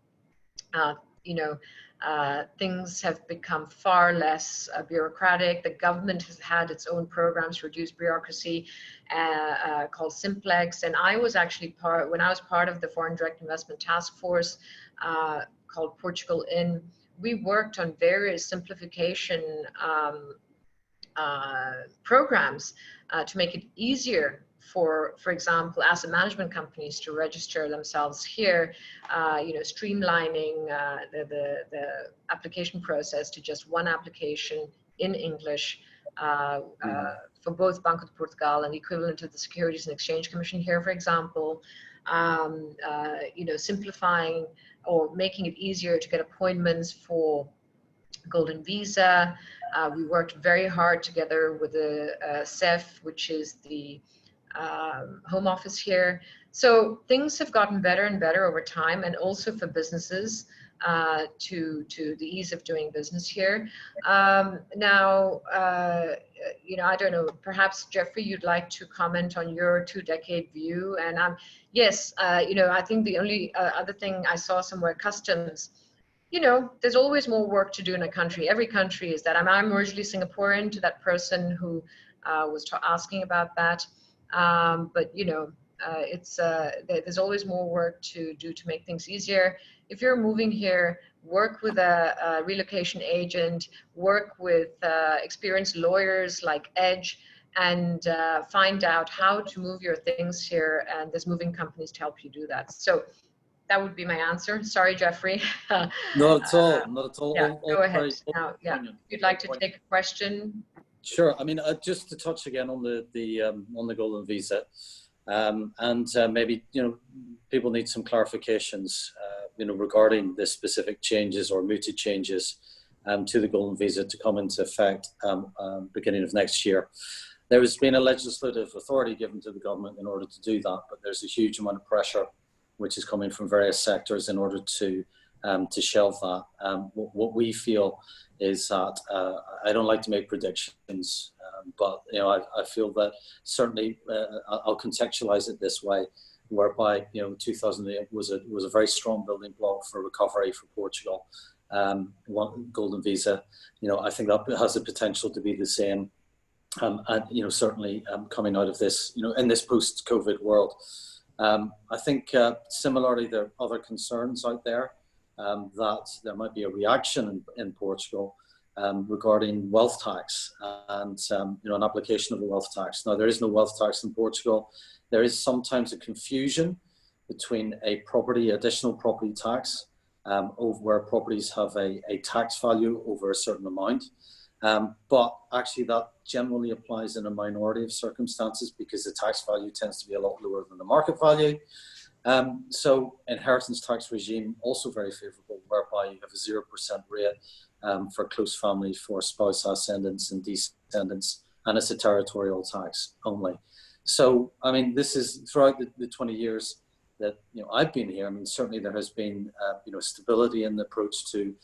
things have become far less bureaucratic. The government has had its own programs to reduce bureaucracy called Simplex. And I was actually when I was part of the Foreign Direct Investment Task Force called Portugal we worked on various simplification programs to make it easier for example, asset management companies to register themselves here, streamlining the application process to just one application in English for both Banco de Portugal and the equivalent of the Securities and Exchange Commission here, for example. Simplifying or making it easier to get appointments for Golden Visa. We worked very hard together with the CEF, which is the home office here. So things have gotten better and better over time, and also for businesses to the ease of doing business here. Now, I don't know, perhaps Geoffrey, you'd like to comment on your 2-decade view. And yes, I think the only other thing I saw somewhere, customs. There's always more work to do in a country. Every country is that. I'm originally Singaporean, to that person who was asking about that. But there's always more work to do to make things easier. If you're moving here, work with a relocation agent, work with experienced lawyers like Edge, and find out how to move your things here. And there's moving companies to help you do that. So that would be my answer. Sorry, Geoffrey. Not at all. Not at all. Yeah, go ahead. Now, yeah, if you'd like to take a question. Sure. I mean, just to touch again on the Golden Visa, and maybe people need some clarifications, regarding the specific changes or mooted changes to the Golden Visa to come into effect beginning of next year. There has been a legislative authority given to the government in order to do that, but there's a huge amount of pressure which is coming from various sectors in order to shelve that. What we feel is that I don't like to make predictions, but I feel that certainly I'll contextualize it this way, whereby 2008 was a very strong building block for recovery for Portugal. Golden Visa, I think that has the potential to be the same, and certainly coming out of this, in this post-COVID world. I think similarly, there are other concerns out there that there might be a reaction in Portugal regarding wealth tax and an application of the wealth tax. Now, there is no wealth tax in Portugal. There is sometimes a confusion between additional property tax over where properties have a tax value over a certain amount. But actually that generally applies in a minority of circumstances because the tax value tends to be a lot lower than the market value. So inheritance tax regime also very favourable, whereby you have a 0% rate for close family, for spouse ascendants and descendants, and it's a territorial tax only. So, I mean, this is throughout the 20 years that I've been here. I mean, certainly there has been stability in the approach to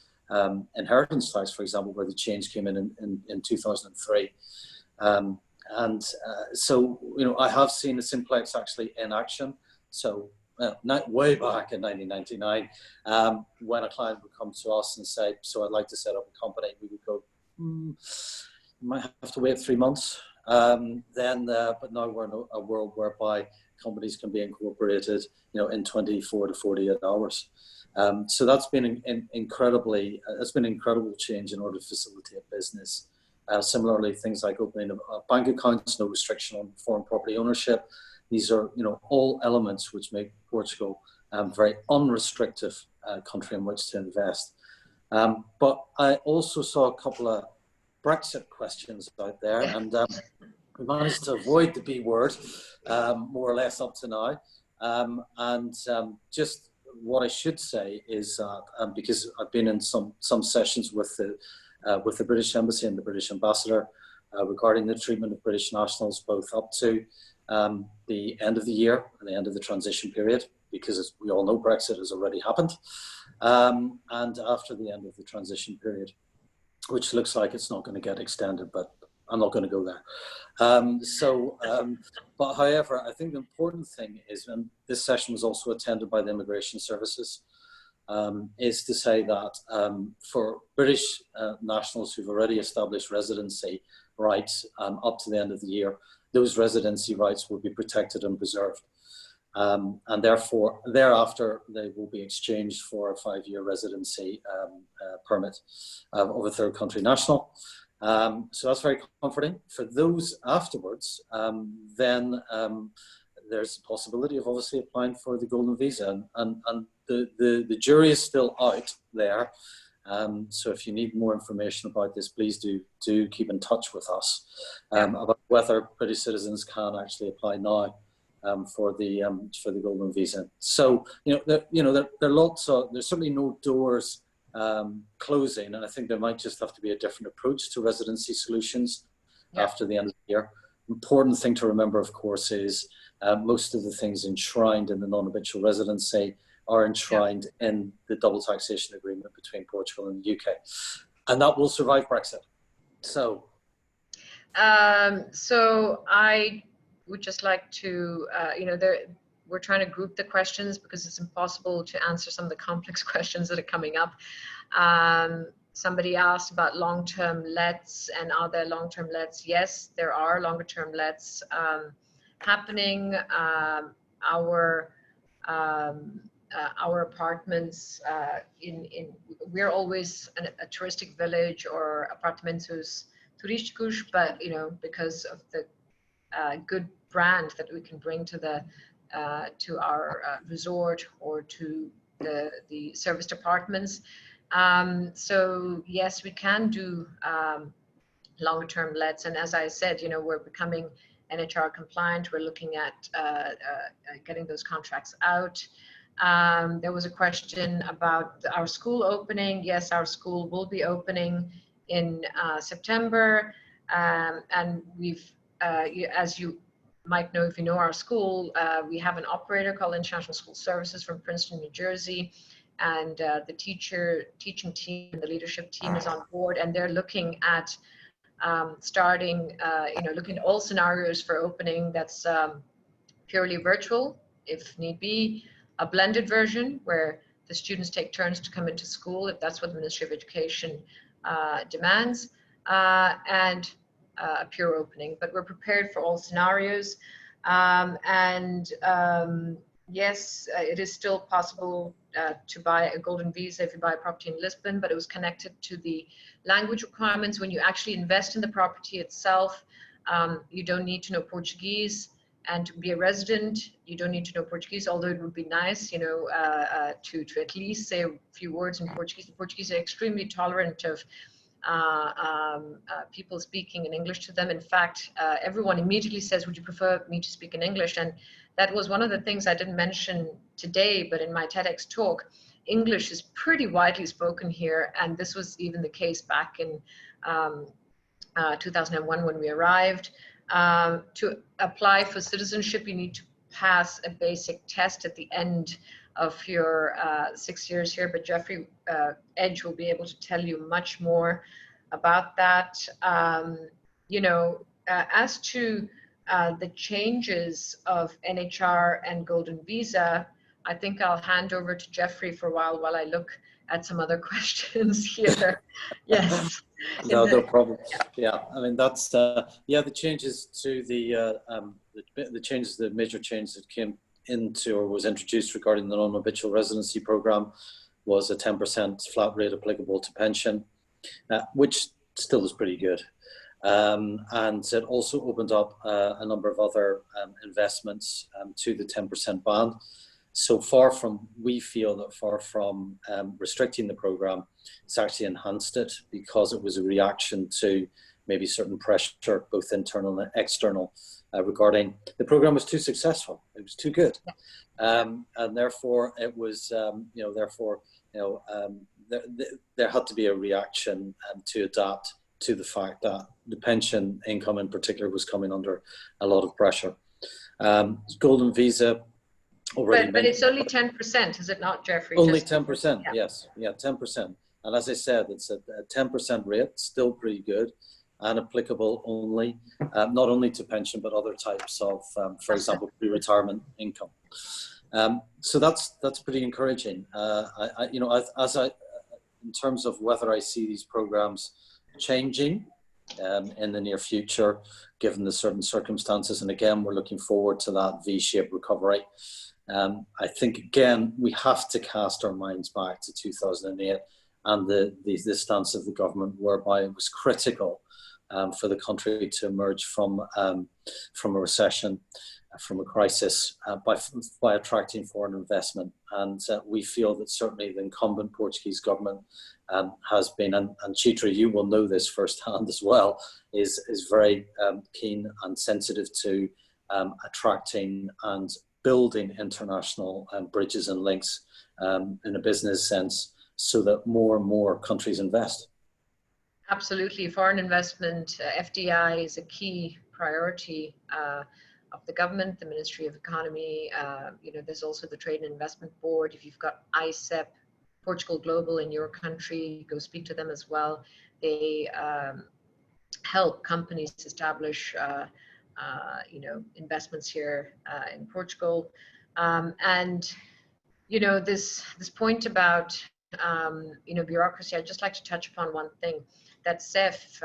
inheritance tax, for example, where the change came in 2003. So, I have seen the simplex actually in action. So, way back in 1999, when a client would come to us and say, so I'd like to set up a company, we would go, you might have to wait 3 months. But now we're in a world whereby companies can be incorporated, in 24 to 48 hours. So that's been an incredible change in order to facilitate business. Similarly, things like opening a bank accounts, no restriction on foreign property ownership. These are, all elements which make Portugal a very unrestrictive country in which to invest. But I also saw a couple of Brexit questions out there, and we managed to avoid the B word, more or less up to now. Just what I should say is that because I've been in some sessions with the British Embassy and the British Ambassador regarding the treatment of British nationals, both up to the end of the year and the end of the transition period, because as we all know, Brexit has already happened, and after the end of the transition period, which looks like it's not going to get extended, but I'm not going to go there. But however, I think the important thing is, and this session was also attended by the Immigration Services, is to say that for British nationals who've already established residency rights up to the end of the year, those residency rights will be protected and preserved. And therefore, thereafter, they will be exchanged for a 5-year residency permit of a third country national. So that's very comforting. For those afterwards, then there's a possibility of obviously applying for the golden visa, and the jury is still out there. So if you need more information about this, please do keep in touch with us about whether British citizens can actually apply now for the golden visa. So there are lots of, there's certainly no doors closing, and I think there might just have to be a different approach to residency solutions after the end of the year. Important thing to remember, of course, is most of the things enshrined in the non-habitual residency are enshrined in the double taxation agreement between Portugal and the UK, and that will survive Brexit. So I would just like to, we're trying to group the questions because it's impossible to answer some of the complex questions that are coming up. Somebody asked about long-term lets, and are there long-term lets? Yes, there are longer-term lets happening. Our apartments we're always a touristic village, or apartamentos turísticos, but because of the good brand that we can bring to our resort or to the serviced apartments. So yes, we can do longer term lets, and as I said, we're becoming NHR compliant. We're looking at getting those contracts out. There was a question about our school opening. Yes, our school will be opening in September, and we've, as you might know if you know our school, we have an operator called International School Services from Princeton, New Jersey, and the teaching team and the leadership team is on board, and they're looking at starting, looking at all scenarios for opening that's purely virtual, if need be, a blended version where the students take turns to come into school, if that's what the Ministry of Education demands, and a pure opening. But we're prepared for all scenarios. Yes, it is still possible to buy a golden visa if you buy a property in Lisbon, but it was connected to the language requirements. When you actually invest in the property itself, you don't need to know Portuguese, and to be a resident, you don't need to know Portuguese, although it would be nice, to at least say a few words in Portuguese. The Portuguese are extremely tolerant of people speaking in English to them. In fact, everyone immediately says, would you prefer me to speak in English? And that was one of the things I didn't mention today, but in my TEDx talk, English is pretty widely spoken here, and this was even the case back in 2001 when we arrived. To apply for citizenship, you need to pass a basic test at the end of your 6 years here, but Geoffrey Edge will be able to tell you much more about that. As to the changes of NHR and Golden Visa, I think I'll hand over to Geoffrey for a while I look at some other questions here. Yes. No problem. Yeah, I mean that's the changes to the major change that came into or was introduced regarding the non-habitual residency program was a 10% flat rate applicable to pension, which still is pretty good. And it also opened up a number of other investments to the 10% band. So we feel that far from restricting the program, it's actually enhanced it, because it was a reaction to maybe certain pressure, both internal and external, regarding the program was too successful. It was too good. And therefore it was, there had to be a reaction to adapt to the fact that the pension income in particular was coming under a lot of pressure. Golden Visa, but it's only 10%, is it not, Geoffrey? Only 10%, yes. Yeah, 10%. And as I said, it's a 10% rate, still pretty good, and applicable only, not only to pension, but other types of, for example, pre-retirement income. So that's pretty encouraging. In terms of whether I see these programs changing in the near future, given the certain circumstances, and again, we're looking forward to that V-shaped recovery. I think, again, we have to cast our minds back to 2008 and the stance of the government, whereby it was critical for the country to emerge from a recession, from a crisis, by attracting foreign investment. And we feel that certainly the incumbent Portuguese government has been, and Chitra, you will know this firsthand as well, is very keen and sensitive to attracting and building international bridges and links in a business sense, so that more and more countries invest. Absolutely. Foreign investment, FDI, is a key priority of the government, the Ministry of Economy. There's also the Trade and Investment Board. If you've got ICEP, Portugal Global in your country, go speak to them as well. They help companies establish investments here in Portugal. And this point about bureaucracy, I'd just like to touch upon one thing, that CEF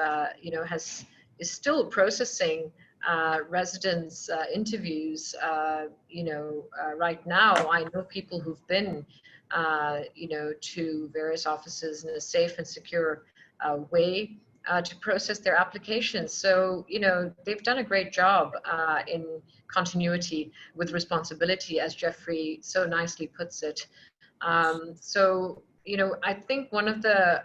is still processing residents' interviews. Right now, I know people who've been to various offices in a safe and secure way to process their applications. So, they've done a great job in continuity with responsibility, as Geoffrey so nicely puts it. I think one of the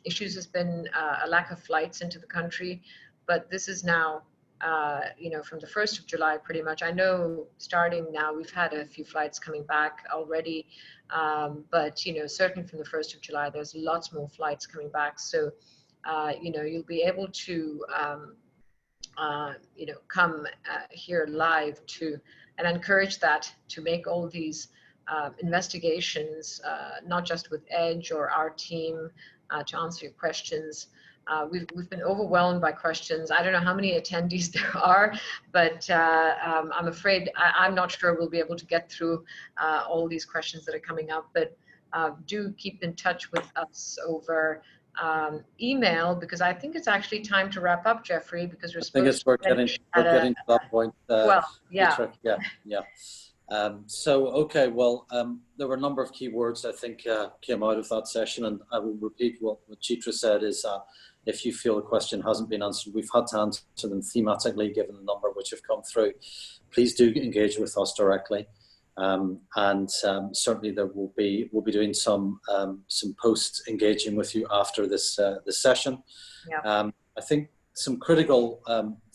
issues has been a lack of flights into the country, but this is now, from the 1st of July, pretty much. I know starting now, we've had a few flights coming back already, but, certainly from the 1st of July, there's lots more flights coming back. So, you'll be able to, come here live and encourage that to make all these investigations, not just with Edge or our team, to answer your questions. We've been overwhelmed by questions. I don't know how many attendees there are, but I'm afraid I'm not sure we'll be able to get through all these questions that are coming up. But do keep in touch with us over email, because I think it's actually time to wrap up, Geoffrey, because we're getting to that point. Well, yeah. Yeah. There were a number of key words I think came out of that session, and I will repeat what Chitra said, is if you feel a question hasn't been answered, we've had to answer them thematically given the number which have come through. Please do engage with us directly. Certainly we'll be doing some posts engaging with you after this session. Yeah. I think some critical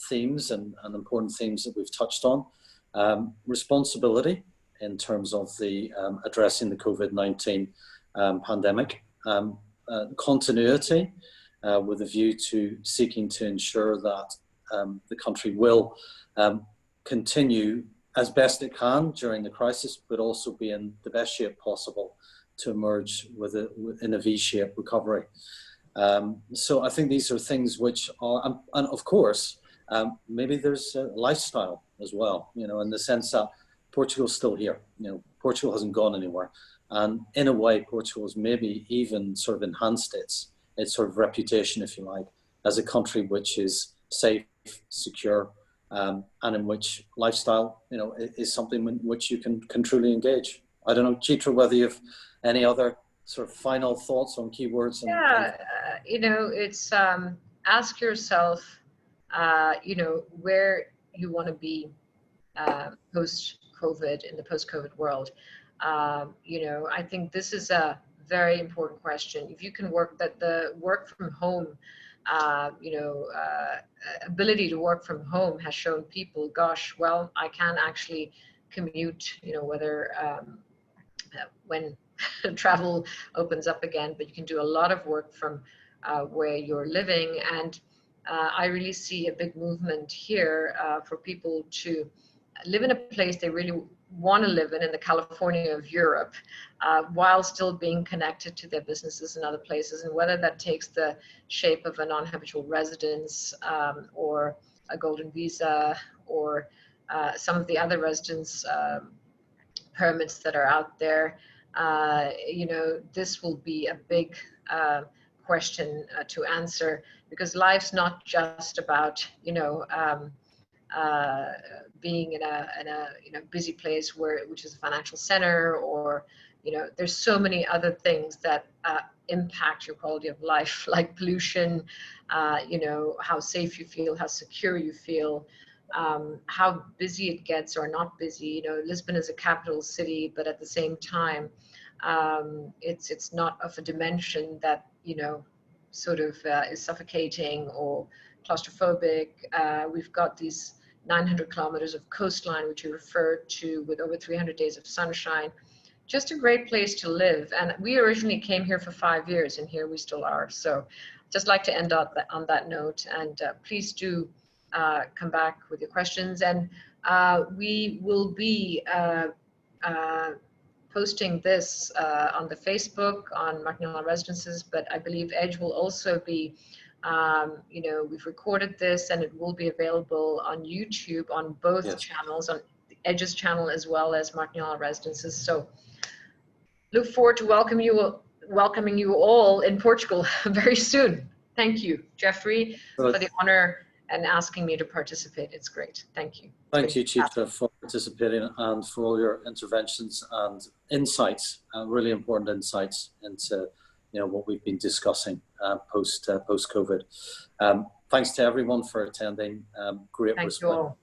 themes and important themes that we've touched on: responsibility in terms of the addressing the COVID-19 pandemic, continuity with a view to seeking to ensure that the country will continue as best it can during the crisis, but also be in the best shape possible to emerge in a V-shaped recovery. So I think these are things which are, and of course, maybe there's a lifestyle as well, in the sense that Portugal's still here. Portugal hasn't gone anywhere. And in a way, Portugal has maybe even sort of enhanced its sort of reputation, if you like, as a country which is safe, secure, and in which lifestyle, is something in which you can truly engage. I don't know, Chitra, whether you have any other sort of final thoughts on keywords. It's ask yourself, where you want to be post-COVID, in the post-COVID world. I think this is a very important question. If you can the work from home, ability to work from home has shown people, gosh, well, I can actually commute, whether when travel opens up again, but you can do a lot of work from where you're living. And I really see a big movement here for people to live in a place they really want to live in the California of Europe, while still being connected to their businesses in other places. And whether that takes the shape of a non-habitual residence, or a golden visa, or some of the other residence permits that are out there, this will be a big question to answer, because life's not just about, being in a busy place which is a financial center, or You know, there's so many other things that impact your quality of life, like pollution, you know, how safe you feel, how secure you feel, how busy it gets or not busy. You know, Lisbon is a capital city, but at the same time, it's not of a dimension that, you know, sort of is suffocating or claustrophobic. We've got these 900 kilometers of coastline, which you referred to, with over 300 days of sunshine. Just a great place to live. And we originally came here for 5 years, and here we still are. So just like to end on that note, and please do come back with your questions. And we will be posting this on the Facebook, on Martinello Residences, but I believe Edge will also be, you know, we've recorded this and it will be available on YouTube on both channels, on Edge's channel as well as Martinello Residences. So look forward to welcoming you all in Portugal very soon. Thank you, Geoffrey, for the honor and asking me to participate. It's great. Thank you. Thank you, Chitra, for participating and for all your interventions and insights, really important insights into, you know, what we've been discussing post COVID. Thanks to everyone for attending. Great response.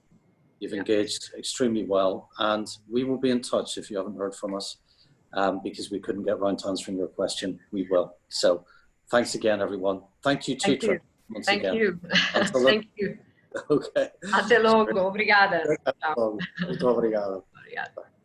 You've engaged extremely well, and we will be in touch if you haven't heard from us, because we couldn't get around to answering your question. We will. So, thanks again, everyone. Thank you, Chitra. Thank you. Thank you. Okay. Até logo. Obrigada. Muito obrigado. Obrigada.